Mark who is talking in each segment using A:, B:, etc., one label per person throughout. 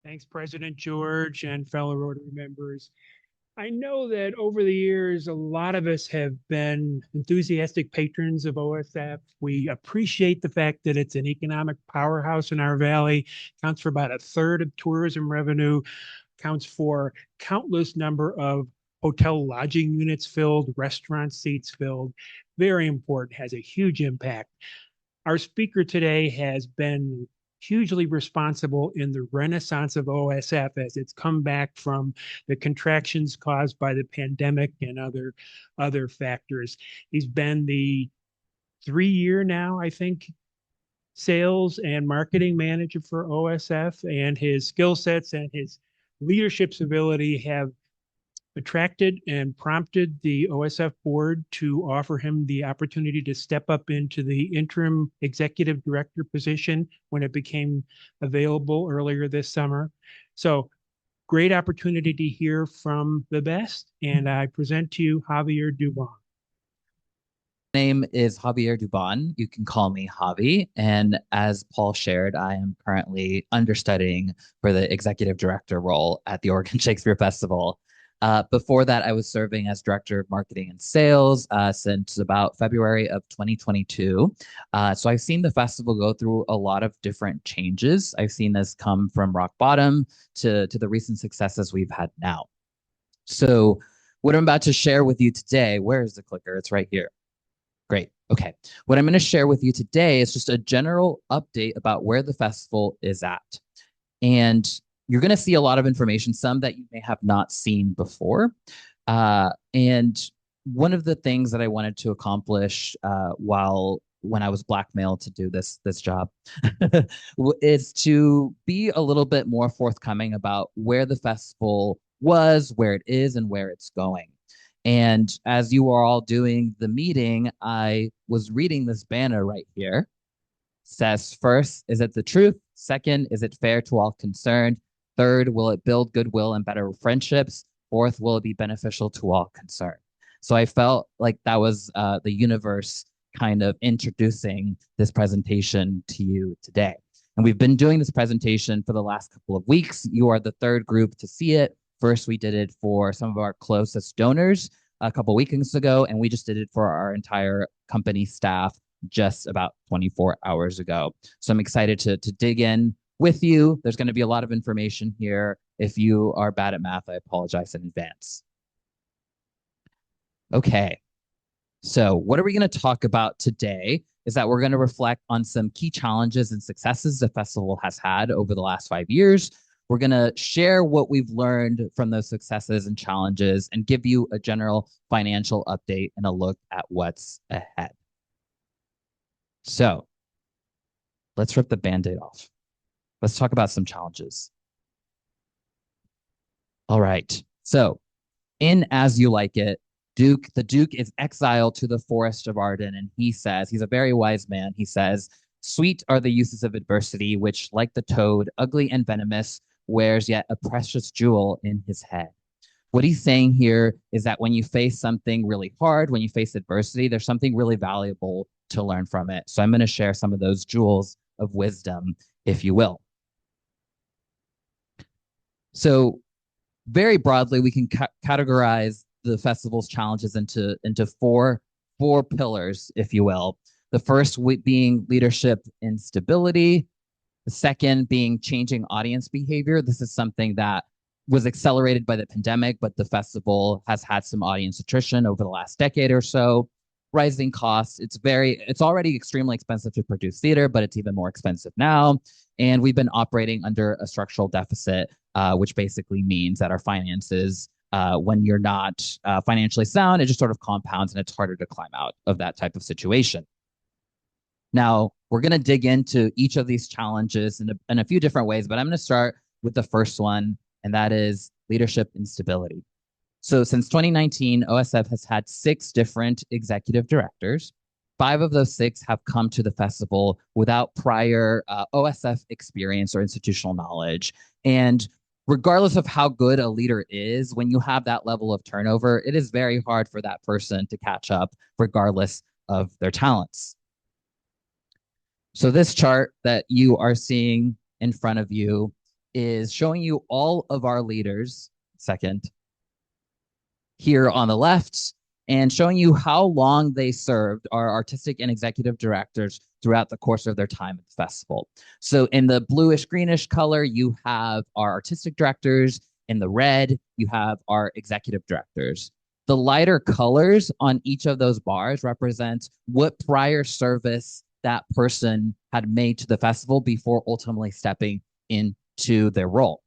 A: Thanks, President George and fellow Rotary members. I know that over the years, a lot of us have been enthusiastic patrons of OSF. We appreciate the fact that it's an economic powerhouse in our valley, counts for about a third of tourism revenue, counts for countless number of hotel lodging units filled, restaurant seats filled. Very important, has a huge impact. Our speaker today has been hugely responsible in the renaissance of OSF as it's come back from the contractions caused by the pandemic and other factors. He's been the 3 year now, I think, sales and marketing manager for OSF, and his skill sets and his leadership ability have attracted and prompted the OSF board to offer him the opportunity to step up into the interim executive director position when it became available earlier this summer. So great opportunity to hear from the best. And I present to you Javier Dubon.
B: Name is Javier Dubon. You can call me Javi. And as Paul shared, I am currently understudying for the executive director role at the Oregon Shakespeare Festival. Before that, I was serving as director of marketing and sales since about February of 2022. So I've seen the festival go through a lot of different changes. I've seen this come from rock bottom to the recent successes we've had now. So what I'm about to share with you today, where is the clicker? It's right here. Great. Okay. What I'm going to share with you today is just a general update about where the festival is at. And you're going to see a lot of information, some that you may have not seen before. And one of the things that I wanted to accomplish when I was blackmailed to do this job is to be a little bit more forthcoming about where the festival was, where it is, and where it's going. And as you are all doing the meeting, I was reading this banner right here. It says, first, is it the truth? Second, is it fair to all concerned? Third, will it build goodwill and better friendships? Fourth, will it be beneficial to all concerned? So I felt like that was the universe kind of introducing this presentation to you today. And we've been doing this presentation for the last couple of weeks. You are the third group to see it. First, we did it for some of our closest donors a couple weekends ago, and we just did it for our entire company staff just about 24 hours ago. So I'm excited to dig in with you. There's going to be a lot of information here. If you are bad at math, I apologize in advance. Okay, so what are we going to talk about today is that we're going to reflect on some key challenges and successes the festival has had over the last 5 years. We're going to share what we've learned from those successes and challenges and give you a general financial update and a look at what's ahead. So let's rip the Band-Aid off. Let's talk about some challenges. All right. So in As You Like It, the Duke is exiled to the forest of Arden, and he says, he's a very wise man. He says, sweet are the uses of adversity, which, like the toad, ugly and venomous, wears yet a precious jewel in his head. What he's saying here is that when you face something really hard, when you face adversity, there's something really valuable to learn from it. So I'm going to share some of those jewels of wisdom, if you will. So very broadly, we can categorize the festival's challenges into four pillars, if you will. The first being leadership instability. The second being changing audience behavior. This is something that was accelerated by the pandemic, but the festival has had some audience attrition over the last decade or so. Rising costs. It's already extremely expensive to produce theater, but it's even more expensive now. And we've been operating under a structural deficit, which basically means that our finances, when you're not financially sound, it just sort of compounds and it's harder to climb out of that type of situation. Now, we're going to dig into each of these challenges in a few different ways, but I'm going to start with the first one, and that is leadership instability. So since 2019, OSF has had 6 different executive directors. 5 of those 6 have come to the festival without prior OSF experience or institutional knowledge. And regardless of how good a leader is, when you have that level of turnover, it is very hard for that person to catch up regardless of their talents. So this chart that you are seeing in front of you is showing you all of our leaders, second, here on the left, and showing you how long they served, our artistic and executive directors, throughout the course of their time at the festival. So in the bluish greenish color, you have our artistic directors. In the red, you have our executive directors. The lighter colors on each of those bars represent what prior service that person had made to the festival before ultimately stepping into their role.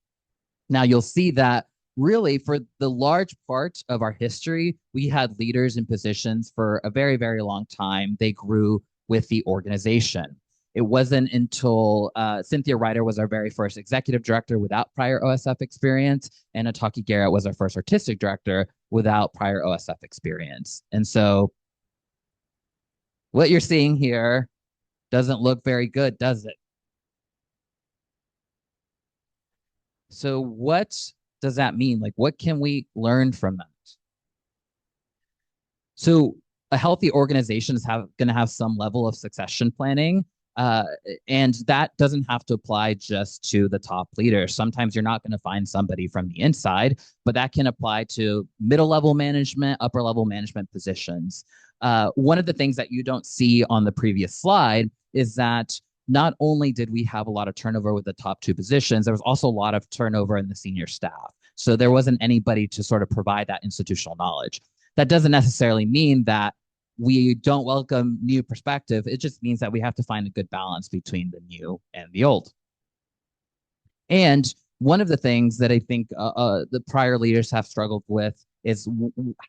B: Now you'll see that really for the large part of our history, we had leaders in positions for a very, very long time. They grew with the organization. It wasn't until Cynthia Ryder was our very first executive director without prior OSF experience, and Ataki Garrett was our first artistic director without prior OSF experience. And so what you're seeing here doesn't look very good, does it? So what does that mean? Like, what can we learn from that? So a healthy organization is going to have some level of succession planning. And that doesn't have to apply just to the top leaders. Sometimes you're not going to find somebody from the inside, but that can apply to middle level management, upper level management positions. One of the things that you don't see on the previous slide is that not only did we have a lot of turnover with the top two positions, there was also a lot of turnover in the senior staff. So there wasn't anybody to sort of provide that institutional knowledge. That doesn't necessarily mean that we don't welcome new perspective. It just means that we have to find a good balance between the new and the old. And one of the things that I think the prior leaders have struggled with is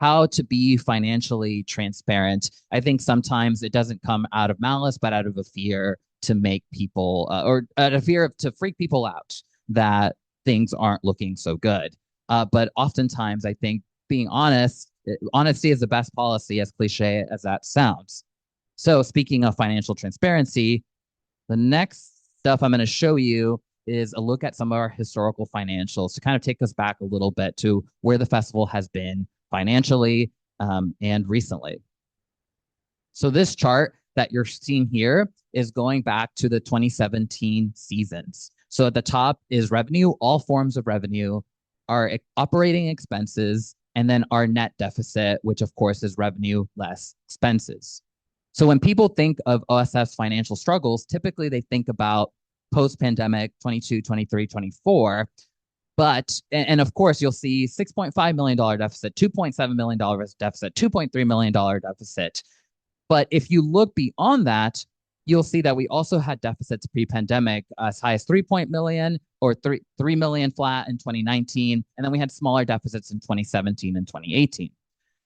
B: how to be financially transparent. I think sometimes it doesn't come out of malice, but out of a fear to make people, or out of fear to freak people out that things aren't looking so good. But oftentimes, I think being honest, honesty is the best policy, as cliche as that sounds. So speaking of financial transparency, the next stuff I'm going to show you is a look at some of our historical financials to kind of take us back a little bit to where the festival has been financially and recently. So this chart that you're seeing here is going back to the 2017 seasons. So at the top is revenue, all forms of revenue, our operating expenses, and then our net deficit, which of course is revenue less expenses. So when people think of OSF's financial struggles, typically they think about post-pandemic 22, 23, 24. But, and of course, you'll see $6.5 million deficit, $2.7 million deficit, $2.3 million deficit. But if you look beyond that, you'll see that we also had deficits pre-pandemic as high as 3 million or 3 million flat in 2019. And then we had smaller deficits in 2017 and 2018.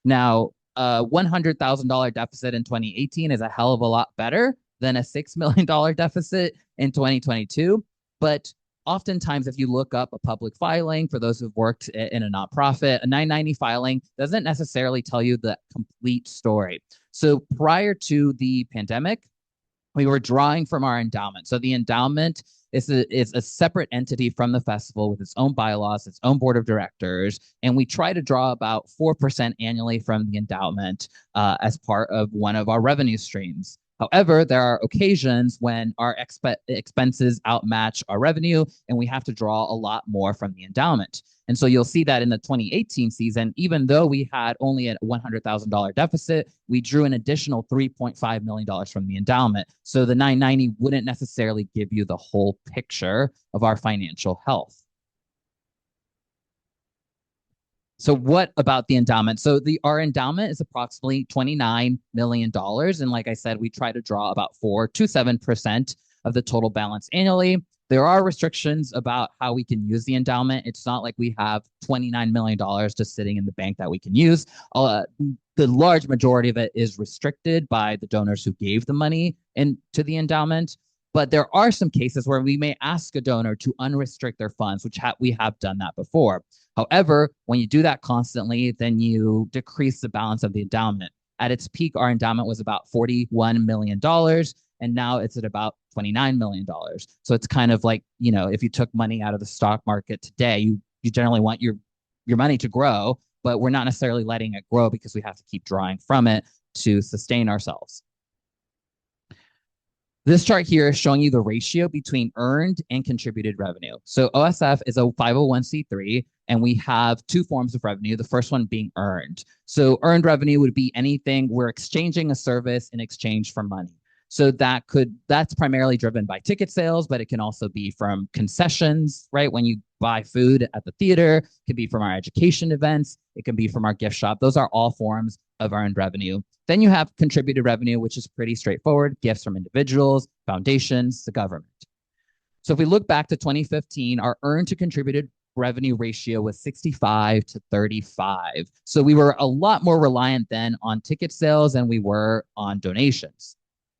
B: Now, $100,000 deficit in 2018 is a hell of a lot better than a $6 million deficit in 2022. But oftentimes, if you look up a public filing, for those who've worked in a nonprofit, a 990 filing doesn't necessarily tell you the complete story. So prior to the pandemic, we were drawing from our endowment. So the endowment is a separate entity from the festival with its own bylaws, its own board of directors, and we try to draw about 4% annually from the endowment as part of one of our revenue streams. However, there are occasions when our expenses outmatch our revenue and we have to draw a lot more from the endowment. And so you'll see that in the 2018 season, even though we had only a $100,000 deficit, we drew an additional $3.5 million from the endowment. So the 990 wouldn't necessarily give you the whole picture of our financial health. So what about the endowment? So our endowment is approximately $29 million. And like I said, we try to draw about 4 to 7% of the total balance annually. There are restrictions about how we can use the endowment. It's not like we have $29 million just sitting in the bank that we can use. The large majority of it is restricted by the donors who gave the money into the endowment. But there are some cases where we may ask a donor to unrestrict their funds, which we have done that before. However, when you do that constantly, then you decrease the balance of the endowment. At its peak, our endowment was about $41 million, and now it's at about $29 million. So it's kind of like, you know, if you took money out of the stock market today, you generally want your money to grow, but we're not necessarily letting it grow because we have to keep drawing from it to sustain ourselves. This chart here is showing you the ratio between earned and contributed revenue. So OSF is a 501c3, and we have two forms of revenue, the first one being earned. So earned revenue would be anything we're exchanging a service in exchange for money. So that's primarily driven by ticket sales, but it can also be from concessions, right? When you buy food at the theater, it can be from our education events, it can be from our gift shop. Those are all forms of earned revenue. Then you have contributed revenue, which is pretty straightforward, gifts from individuals, foundations, the government. So if we look back to 2015, our earned to contributed revenue ratio was 65 to 35. So we were a lot more reliant then on ticket sales than we were on donations.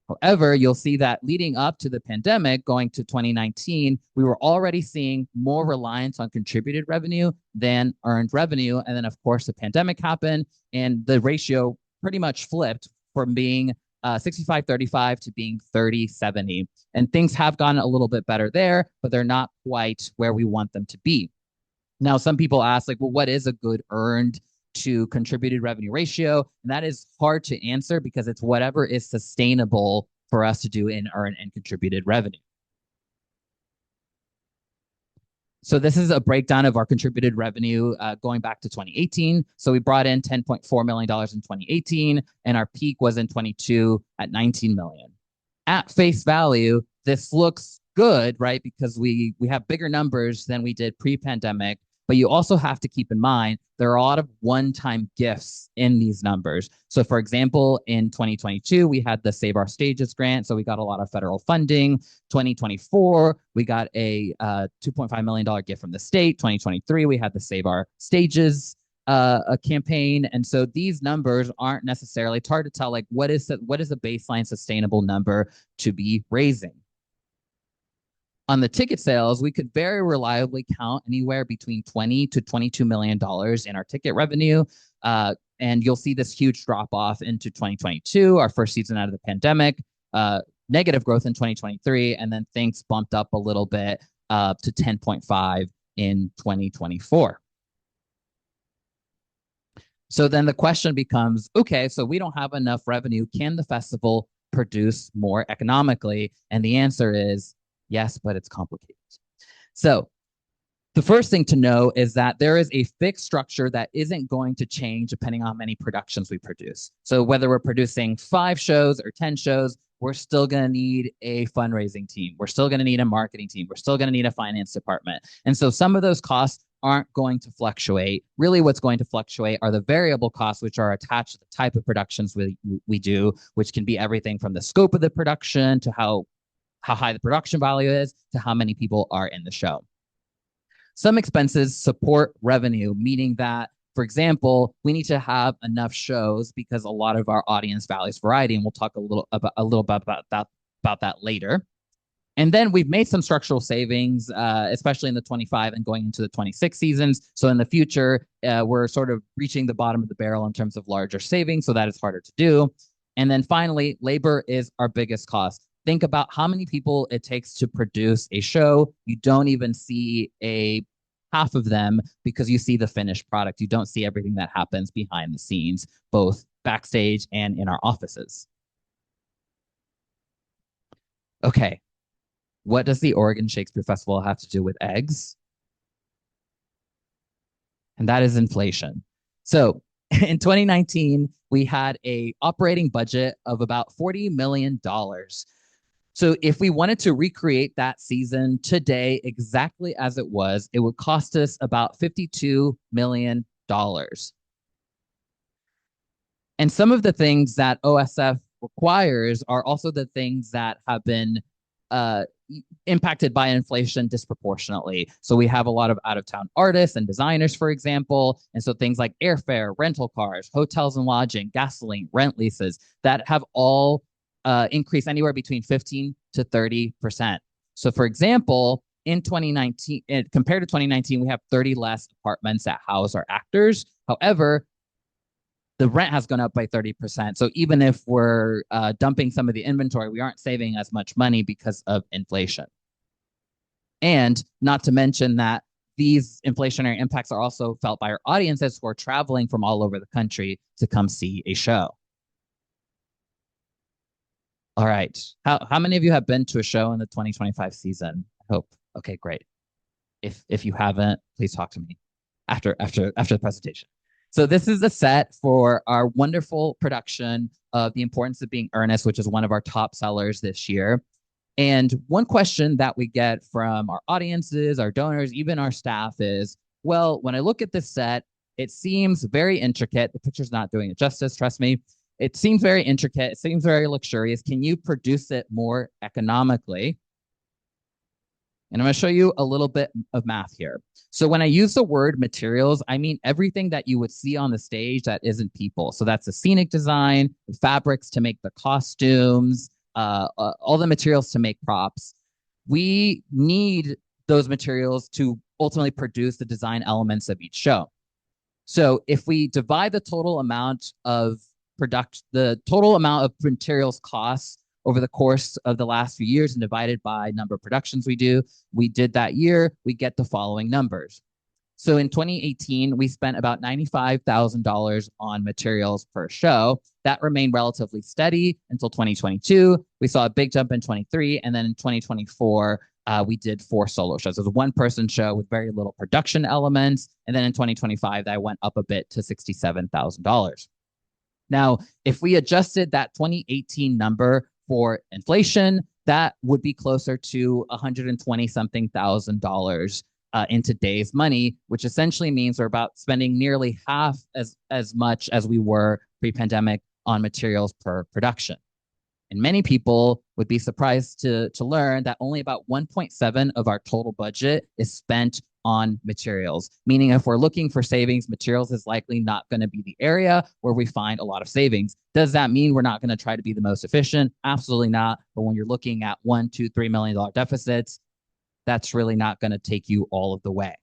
B: However, you'll see that leading up to the pandemic, going to 2019, we were already seeing more reliance on contributed revenue than earned revenue. And then, of course, the pandemic happened and the ratio pretty much flipped from being 65-35 to being 30-70. And things have gotten a little bit better there, but they're not quite where we want them to be. Now, some people ask, like, well, what is a good earned to contributed revenue ratio? And that is hard to answer because it's whatever is sustainable for us to do in earned and contributed revenue. So this is a breakdown of our contributed revenue going back to 2018. So we brought in $10.4 million in 2018, and our peak was in 22 at 19 million. At face value, this looks good, right? Because we have bigger numbers than we did pre-pandemic. But you also have to keep in mind, there are a lot of one-time gifts in these numbers. So for example, in 2022, we had the Save Our Stages grant. So we got a lot of federal funding. 2024, we got a $2.5 million gift from the state. 2023, we had the Save Our Stages campaign. And so these numbers aren't necessarily, it's hard to tell, like, what is a baseline sustainable number to be raising. On the ticket sales, we could very reliably count anywhere between $20 to $22 million in our ticket revenue. And you'll see this huge drop off into 2022, our first season out of the pandemic, negative growth in 2023, and then things bumped up a little bit to 10.5 in 2024. So then the question becomes, okay, so we don't have enough revenue. Can the festival produce more economically? And the answer is yes, but it's complicated. So the first thing to know is that there is a fixed structure that isn't going to change depending on how many productions we produce. So whether we're producing 5 shows or 10 shows, we're still going to need a fundraising team. We're still going to need a marketing team. We're still going to need a finance department. And so some of those costs aren't going to fluctuate. Really, what's going to fluctuate are the variable costs, which are attached to the type of productions we do, which can be everything from the scope of the production to how high the production value is to how many people are in the show. Some expenses support revenue, meaning that, for example, we need to have enough shows because a lot of our audience values variety, and we'll talk a little about that later. And then we've made some structural savings, especially in the 25 and going into the 26 seasons. So in the future, we're sort of reaching the bottom of the barrel in terms of larger savings, so that is harder to do. And then finally, labor is our biggest cost. Think about how many people it takes to produce a show. You don't even see half of them because you see the finished product. You don't see everything that happens behind the scenes, both backstage and in our offices. Okay, what does the Oregon Shakespeare Festival have to do with eggs? And that is inflation. So in 2019, we had an operating budget of about $40 million. So if we wanted to recreate that season today exactly as it was, it would cost us about $52 million. And some of the things that OSF requires are also the things that have been impacted by inflation disproportionately. So we have a lot of out-of-town artists and designers, for example. And so things like airfare, rental cars, hotels and lodging, gasoline, rent leases, that have all increase anywhere between 15 to 30%. So for example, in 2019, compared to 2019, we have 30 less apartments that house our actors. However, the rent has gone up by 30%. So even if we're dumping some of the inventory, we aren't saving as much money because of inflation. And not to mention that these inflationary impacts are also felt by our audiences who are traveling from all over the country to come see a show. All right. How many of you have been to a show in the 2025 season? I hope. Okay, great. If you haven't, please talk to me after the presentation. So this is the set for our wonderful production of The Importance of Being Earnest, which is one of our top sellers this year. And one question that we get from our audiences, our donors, even our staff is, well, when I look at this set, it seems very intricate. The picture's not doing it justice, trust me. It seems very intricate. It seems very luxurious. Can you produce it more economically? And I'm going to show you a little bit of math here. So when I use the word materials, I mean everything that you would see on the stage that isn't people. So that's the scenic design, the fabrics to make the costumes, all the materials to make props. We need those materials to ultimately produce the design elements of each show. So if we divide the total amount of materials costs over the course of the last few years and divided by number of productions we did that year, we get the following numbers. So in 2018, we spent about $95,000 on materials per show. That remained relatively steady until 2022. We saw a big jump in 23, and then in 2024, we did 4 solo shows. It was a one-person show with very little production elements, and then in 2025, that went up a bit to $67,000. Now, if we adjusted that 2018 number for inflation, that would be closer to $120-something thousand in today's money, which essentially means we're about spending nearly half as much as we were pre-pandemic on materials per production. And many people would be surprised to learn that only about 1.7 of our total budget is spent on materials, meaning if we're looking for savings, materials is likely not going to be the area where we find a lot of savings. Does that mean we're not going to try to be the most efficient? Absolutely not. But when you're looking at $1, $2, $3 million deficits, that's really not going to take you all of the way.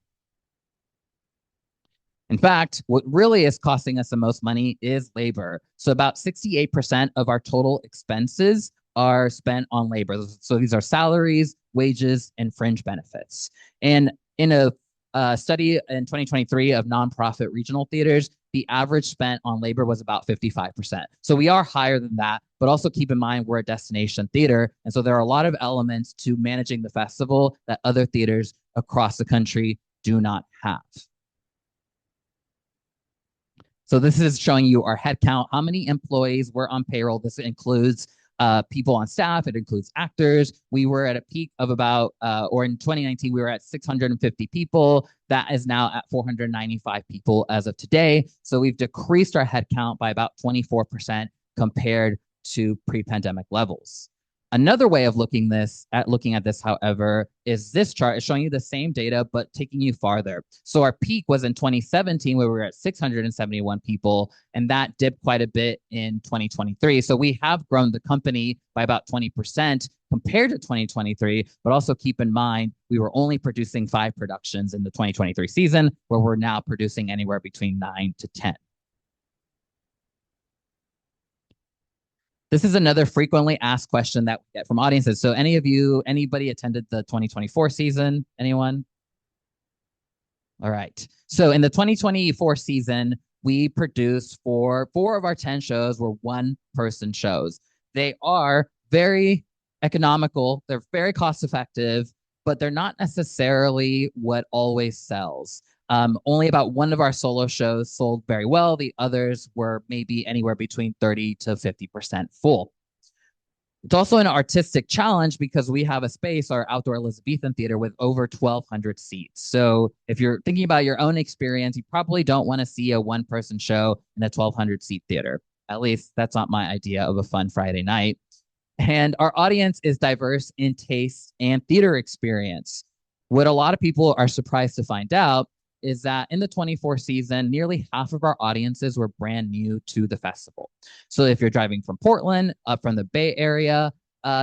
B: In fact, what really is costing us the most money is labor. So about 68% of our total expenses are spent on labor. So these are salaries, wages, and fringe benefits. And in a study in 2023 of nonprofit regional theaters, the average spent on labor was about 55%. So we are higher than that, but also keep in mind we're a destination theater. And so there are a lot of elements to managing the festival that other theaters across the country do not have. So this is showing you our head count, how many employees were on payroll. This includes people on staff. It includes actors. We were at a peak of about, or in 2019, we were at 650 people. That is now at 495 people as of today. So we've decreased our head count by about 24% compared to pre-pandemic levels. Another way of looking at this, however, is this chart is showing you the same data, but taking you farther. So our peak was in 2017, where we were at 671 people, and that dipped quite a bit in 2023. So we have grown the company by about 20% compared to 2023, but also keep in mind, we were only producing 5 productions in the 2023 season, where we're now producing anywhere between 9 to 10. This is another frequently asked question that we get from audiences. So anybody attended the 2024 season? Anyone? All right. So in the 2024 season, we produced four of our 10 shows were one-person shows. They are very economical. They're very cost-effective, but they're not necessarily what always sells. Only about one of our solo shows sold very well. The others were maybe anywhere between 30 to 50% full. It's also an artistic challenge because we have a space, our outdoor Elizabethan theater, with over 1,200 seats. So if you're thinking about your own experience, you probably don't want to see a one-person show in a 1,200 seat theater. At least that's not my idea of a fun Friday night. And our audience is diverse in taste and theater experience. What a lot of people are surprised to find out is that in the 24 season, nearly half of our audiences were brand new to the festival. So if you're driving from Portland, up from the Bay Area,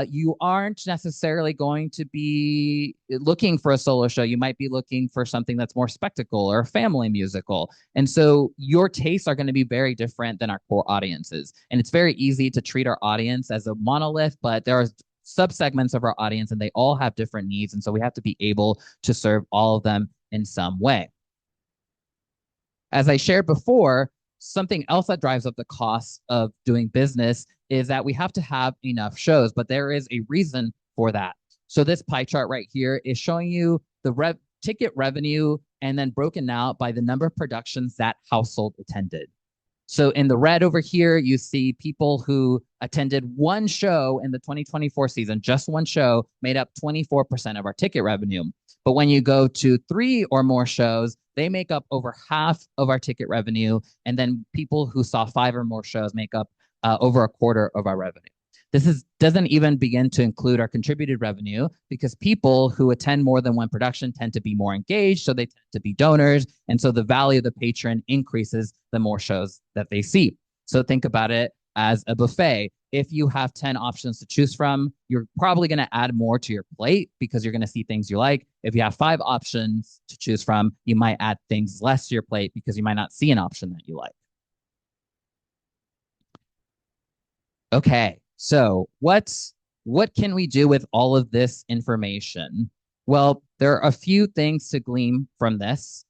B: you aren't necessarily going to be looking for a solo show. You might be looking for something that's more spectacle or a family musical. And so your tastes are going to be very different than our core audiences. And it's very easy to treat our audience as a monolith, but there are subsegments of our audience and they all have different needs. And so we have to be able to serve all of them in some way. As I shared before, something else that drives up the cost of doing business is that we have to have enough shows, but there is a reason for that. So this pie chart right here is showing you the ticket revenue and then broken out by the number of productions that household attended. So in the red over here, you see people who attended one show in the 2024 season, just one show, made up 24% of our ticket revenue. But when you go to 3 or more shows, they make up over half of our ticket revenue. And then people who saw 5 or more shows make up over a quarter of our revenue. Doesn't even begin to include our contributed revenue, because people who attend more than one production tend to be more engaged, so they tend to be donors, and so the value of the patron increases the more shows that they see. So think about it as a buffet. If you have 10 options to choose from, you're probably going to add more to your plate because you're going to see things you like. If you have 5 options to choose from, you might add things less to your plate because you might not see an option that you like. Okay. So what can we do with all of this information? Well, there are a few things to glean from this.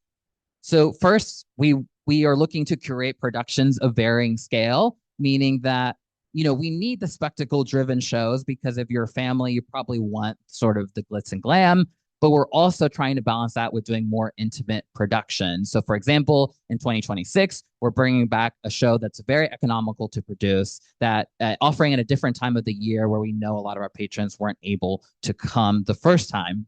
B: So first, we are looking to curate productions of varying scale, meaning that we need the spectacle-driven shows because if you're a family, you probably want sort of the glitz and glam. But we're also trying to balance that with doing more intimate production. So for example, in 2026, we're bringing back a show that's very economical to produce, that offering at a different time of the year where we know a lot of our patrons weren't able to come the first time.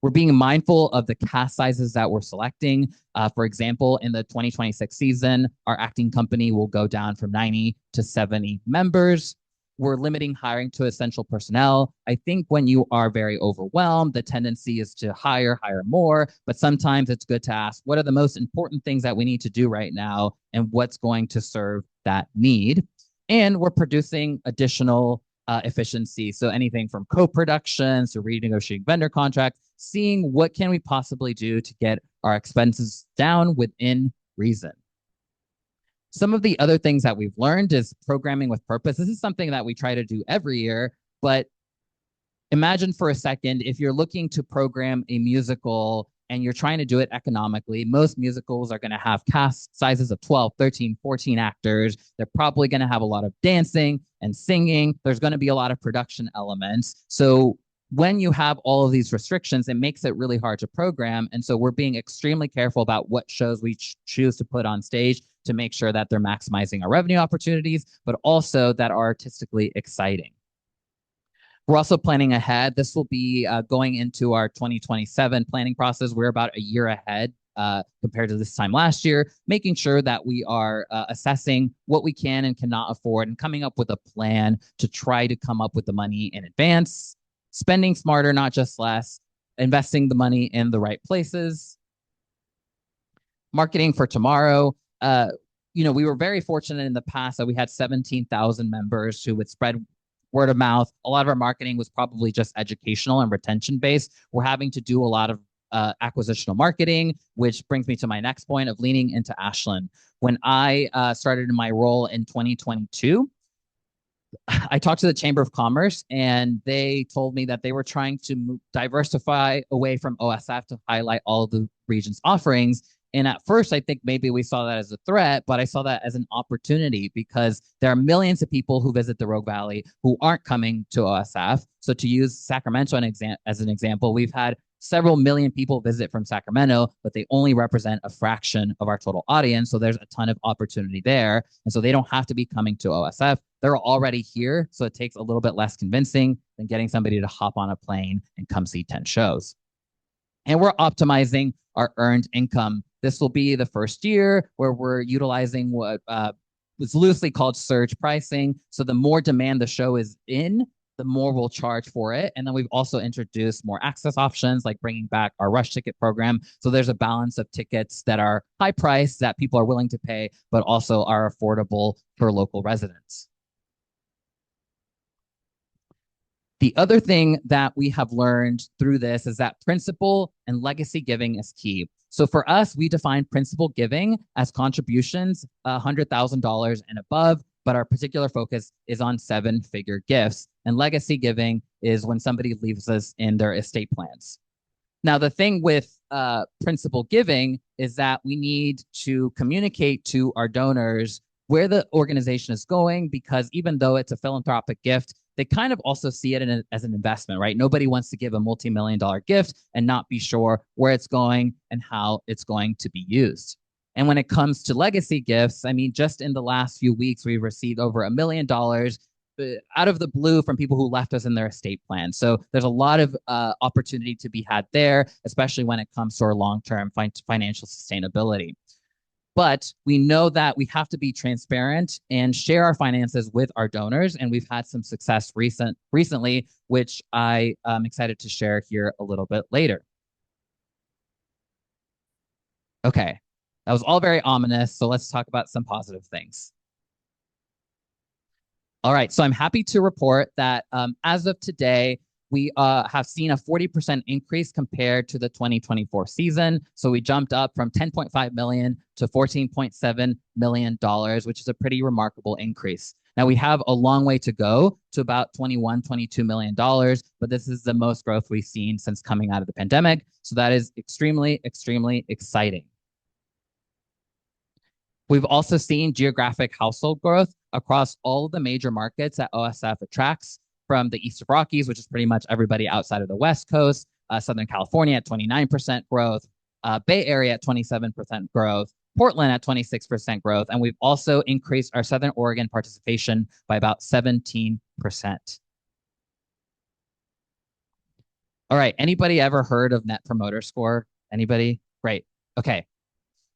B: We're being mindful of the cast sizes that we're selecting. For example, in the 2026 season, our acting company will go down from 90 to 70 members. We're limiting hiring to essential personnel. I think when you are very overwhelmed, the tendency is to hire more, but sometimes it's good to ask, what are the most important things that we need to do right now and what's going to serve that need? And we're producing additional efficiency. So anything from co-productions to renegotiating vendor contracts, seeing what can we possibly do to get our expenses down within reason. Some of the other things that we've learned is programming with purpose. This is something that we try to do every year, but imagine for a second, if you're looking to program a musical and you're trying to do it economically, most musicals are going to have cast sizes of 12, 13, 14 actors. They're probably going to have a lot of dancing and singing. There's going to be a lot of production elements. So when you have all of these restrictions, it makes it really hard to program. And so we're being extremely careful about what shows we choose to put on stage to make sure that they're maximizing our revenue opportunities, but also that are artistically exciting. We're also planning ahead. This will be going into our 2027 planning process. We're about a year ahead compared to this time last year, making sure that we are assessing what we can and cannot afford and coming up with a plan to try to come up with the money in advance, spending smarter, not just less, investing the money in the right places. Marketing for tomorrow. We were very fortunate in the past that we had 17,000 members who would spread word of mouth. A lot of our marketing was probably just educational and retention based. We're having to do a lot of acquisitional marketing, which brings me to my next point of leaning into Ashland. When I started in my role in 2022, I talked to the Chamber of Commerce and they told me that they were trying to diversify away from OSF to highlight all of the region's offerings. And at first, I think maybe we saw that as a threat, but I saw that as an opportunity because there are millions of people who visit the Rogue Valley who aren't coming to OSF. So to use Sacramento as an example, we've had several million people visit from Sacramento, but they only represent a fraction of our total audience. So there's a ton of opportunity there. And so they don't have to be coming to OSF. They're already here. So it takes a little bit less convincing than getting somebody to hop on a plane and come see 10 shows. And we're optimizing our earned income. This will be the first year where we're utilizing what was loosely called surge pricing. So the more demand the show is in, the more we'll charge for it. And then we've also introduced more access options, like bringing back our rush ticket program. So there's a balance of tickets that are high price that people are willing to pay, but also are affordable for local residents. The other thing that we have learned through this is that principal and legacy giving is key. So for us, we define principal giving as contributions $100,000 and above, but our particular focus is on 7-figure gifts. And legacy giving is when somebody leaves us in their estate plans. Now, the thing with principal giving is that we need to communicate to our donors where the organization is going, because even though it's a philanthropic gift, they kind of also see it as an investment, right? Nobody wants to give a multi-million-dollar gift and not be sure where it's going and how it's going to be used. And when it comes to legacy gifts, I mean, just in the last few weeks, we've received over $1 million out of the blue from people who left us in their estate plan. So there's a lot of opportunity to be had there, especially when it comes to our long-term financial sustainability. But we know that we have to be transparent and share our finances with our donors. And we've had some success recently, which I am excited to share here a little bit later. Okay, that was all very ominous. So let's talk about some positive things. All right, so I'm happy to report that as of today, we have seen a 40% increase compared to the 2024 season. So we jumped up from 10.5 million to $14.7 million, which is a pretty remarkable increase. Now we have a long way to go to about $22 million, but this is the most growth we've seen since coming out of the pandemic. So that is extremely, extremely exciting. We've also seen geographic household growth across all of the major markets that OSF attracts, from the Eastern Rockies, which is pretty much everybody outside of the West Coast, Southern California at 29% growth, Bay Area at 27% growth, Portland at 26% growth, and we've also increased our Southern Oregon participation by about 17%. All right, anybody ever heard of Net Promoter Score? Anybody? Great. Okay.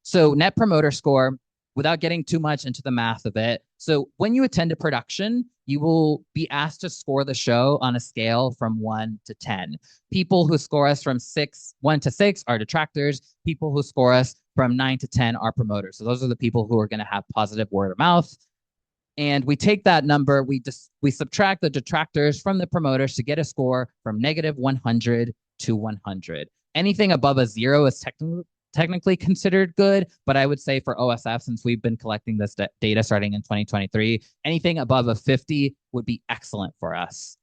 B: So Net Promoter Score, without getting too much into the math of it, so when you attend a production, you will be asked to score the show on a scale from 1 to 10. People who score us from 1 to 6 are detractors. People who score us from 9 to 10 are promoters. So those are the people who are going to have positive word of mouth. And we take that number, we subtract the detractors from the promoters to get a score from -100 to 100. Anything above a 0 is technically considered good, but I would say for OSF, since we've been collecting this data starting in 2023, anything above a 50 would be excellent for us.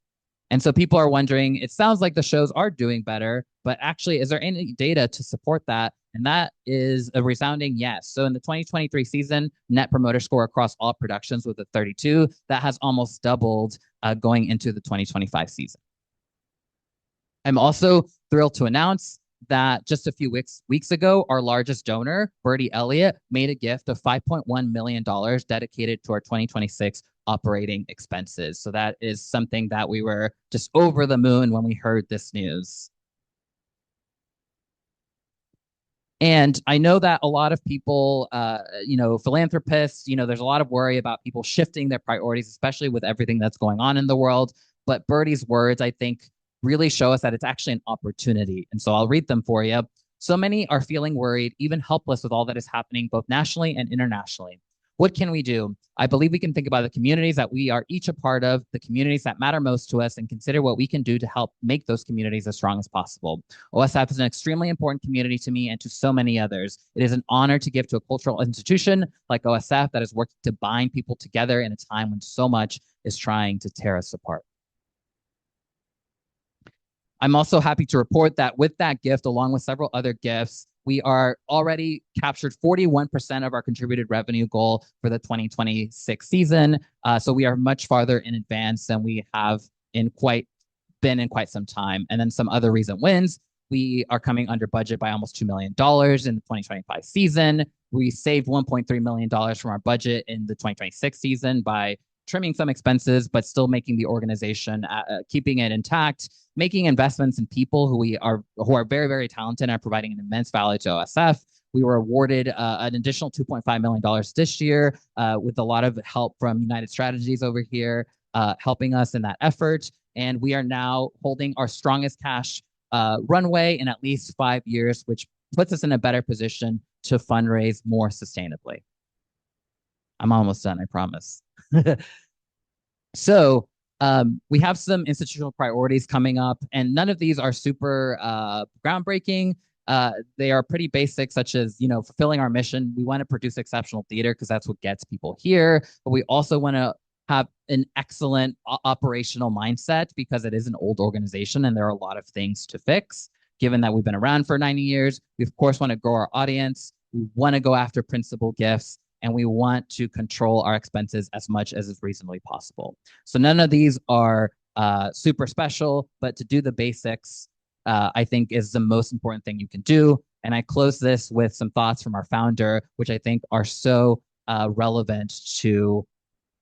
B: And so people are wondering, it sounds like the shows are doing better, but actually, is there any data to support that? And that is a resounding yes. So in the 2023 season, Net Promoter Score across all productions was a 32. That has almost doubled going into the 2025 season. I'm also thrilled to announce that just a few weeks ago, our largest donor, Bertie Elliott, made a gift of $5.1 million dedicated to our 2026 operating expenses. So that is something that we were just over the moon when we heard this news. And I know that a lot of people, philanthropists, there's a lot of worry about people shifting their priorities, especially with everything that's going on in the world. But Bertie's words, I think, really show us that it's actually an opportunity. And so I'll read them for you. So many are feeling worried, even helpless with all that is happening both nationally and internationally. What can we do? I believe we can think about the communities that we are each a part of, the communities that matter most to us, and consider what we can do to help make those communities as strong as possible. OSF is an extremely important community to me and to so many others. It is an honor to give to a cultural institution like OSF that is working to bind people together in a time when so much is trying to tear us apart. I'm also happy to report that with that gift, along with several other gifts, we are already captured 41% of our contributed revenue goal for the 2026 season. So we are much farther in advance than we have been in quite some time. And then some other recent wins. We are coming under budget by almost $2 million in the 2025 season. We saved $1.3 million from our budget in the 2026 season by trimming some expenses, but still making the organization, keeping it intact, making investments in people who are very, very talented and are providing an immense value to OSF. We were awarded an additional $2.5 million this year with a lot of help from United Strategies over here, helping us in that effort. And we are now holding our strongest cash runway in at least 5 years, which puts us in a better position to fundraise more sustainably. I'm almost done, I promise. So we have some institutional priorities coming up, and none of these are super groundbreaking. They are pretty basic, such as, fulfilling our mission. We want to produce exceptional theater because that's what gets people here. But we also want to have an excellent operational mindset because it is an old organization and there are a lot of things to fix. Given that we've been around for 90 years, we of course want to grow our audience. We want to go after principal gifts. and we want to control our expenses as much as is reasonably possible. So none of these are super special, but to do the basics, I think is the most important thing you can do. And I close this with some thoughts from our founder, which I think are so relevant to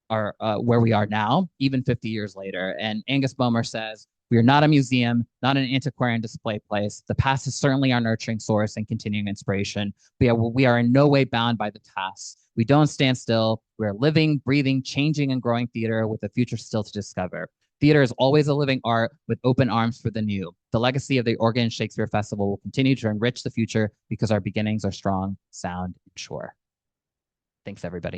B: our where we are now, even 50 years later. And Angus Bomer says, "We are not a museum, not an antiquarian display place. The past is certainly our nurturing source and continuing inspiration. We are in no way bound by the past. We don't stand still. We're living, breathing, changing, and growing theater with a future still to discover. Theater is always a living art with open arms for the new. The legacy of the Oregon Shakespeare Festival will continue to enrich the future because our beginnings are strong, sound, and sure." Thanks, everybody.